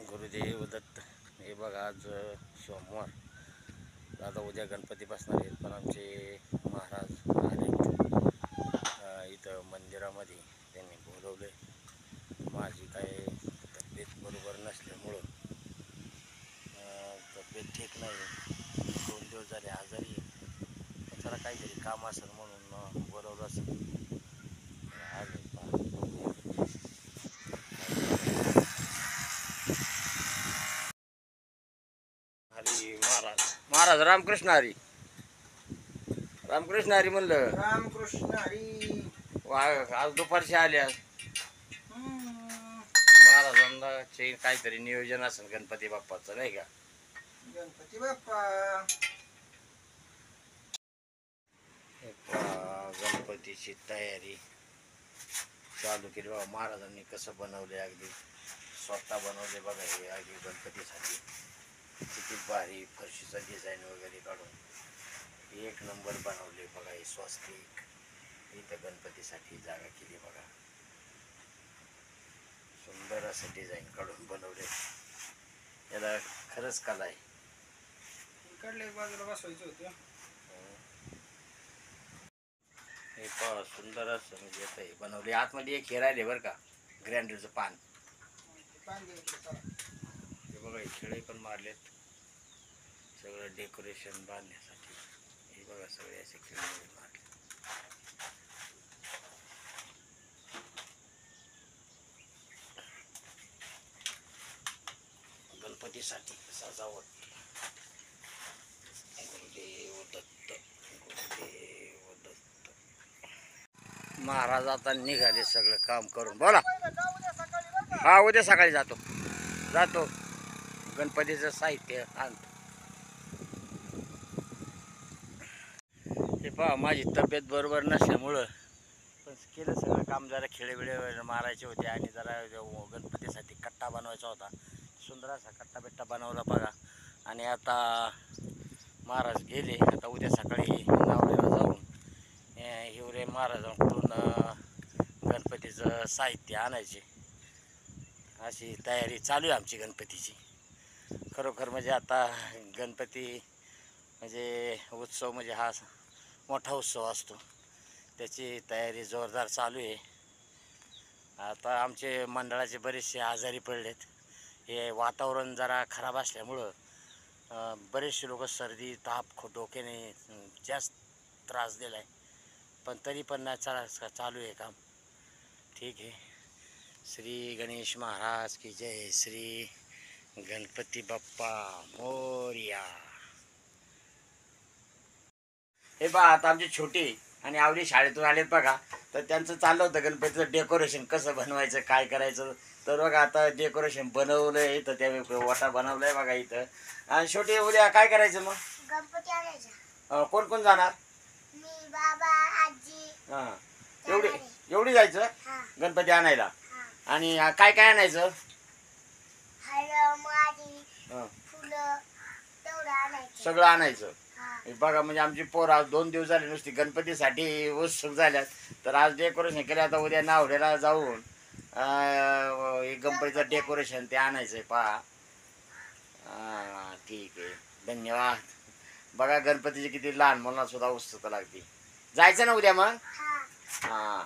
गुरुदेव दत्त. हे बघा आज सोमवार, आता उद्या गणपती बसणार आहेत, पण आमचे महाराज आले इथं मंदिरामध्ये. त्यांनी बोलवले. माझी काय तब्येत बरोबर नसल्यामुळं तब्येत ठीक नाही, 2 दिवस झाले आजारी. त्याला काहीतरी काम असेल म्हणून बोलवलं असेल. आले हरी महाराज. महाराज रामकृष्ण हरी. रामकृष्ण हरी म्हणलं. रामकृष्ण हरी. आज दुपारशी आले. आज महाराजांना काहीतरी नियोजन असेल गणपती बाप्पाचं, नाही का? गणपती बाप्पा. गणपतीची तयारी चालू केली बाबा. महाराजांनी कसं बनवले, अगदी स्वतः बनवले बघा. हे अगदी गणपतीसाठी किती भारी फरशीचं डिझाईन वगैरे काढून एक नंबर बनवले बघा. हे स्वस्तिक इथं गणपतीसाठी जागा केली बघा. सुंदर असं डिझाईन काढून बनवले. याला खरंच कला आहे. इकडल्या बाजूला बसवायचं होतं. हे पहा, सुंदर असं म्हणजे आता हे बनवले. आतमध्ये एक हे राहिले बरं का, ग्रँडरचं पान. हे बघा, हे खेळे पण मारलेत सगळं डेकोरेशन बांधण्यासाठी. हे बघा, सगळे असे खेळे मारले. गणपतीसाठी सजावट. गुरुदेव दत्त, गुरुदेव दत्त. महाराज आता निघाले सगळं काम करून. बोला. हा, उद्या सकाळी जातो. गणपतीचं साहित्य आणतो. हे पहा, माझी तब्येत बरोबर नसल्यामुळं पण केलं सगळं काम. जरा खेळेबिळे मारायचे होते आणि जरा गणपतीसाठी कट्टा बनवायचा होता. सुंदर असा कट्टा बिट्टा बनवला बघा. आणि आता महाराज गेले. आता उद्या सकाळी नावड्याला जाऊन हिवरे महाराजांकडून गणपतीचं साहित्य आणायचे, अशी तयारी चालू आहे आमची गणपतीची. खरोखर म्हणजे आता गणपती म्हणजे उत्सव म्हणजे हा मोठा उत्सव असतो, त्याची तयारी जोरदार चालू आहे. आता आमचे मंडळाचे बरेचसे आजारी पडलेत. हे वातावरण जरा खराब असल्यामुळं बरेचसे लोक सर्दी, ताप, डोक्याने जास्त त्रास दिला आहे. पण तरी पण चालू आहे काम. ठीक आहे. श्री गणेश महाराज की जय. श्री गणपती बाप्पा मोरया. हे बघा, आता आमचे छोटे आणि आवडी शाळेतून आलेत बघा. तर त्यांचं चाललं होतं गणपतीचं डेकोरेशन कसं बनवायचं, काय करायचं. तर बघा, आता डेकोरेशन बनवलं आहे. इथं त्या वाटा बनवलाय बघा इथं. आणि शेवटी उद्या काय करायचं मग? गणपती आणायचा. कोण कोण जाणार? मी, बाबा, आजी. हां, एवढी जायचं गणपती आणायला. आणि काय काय आणायचं? हळद, मादी, फुलं तेवढं आणायचं. सगळं आणायचं. बघा, म्हणजे आमची पोर आज 2 दिवस झाले नुसती गणपतीसाठी उत्सुक झाल्यात. तर आज डेकोरेशन केलं. आता उद्या नावड्याला जाऊन गणपतीचं डेकोरेशन ते आणायचं आहे. पहा, ठीक आहे, धन्यवाद. बघा, गणपतीची किती लहान मुलांना सुद्धा उत्सुकता लागते. जायचं ना उद्या मग? हां.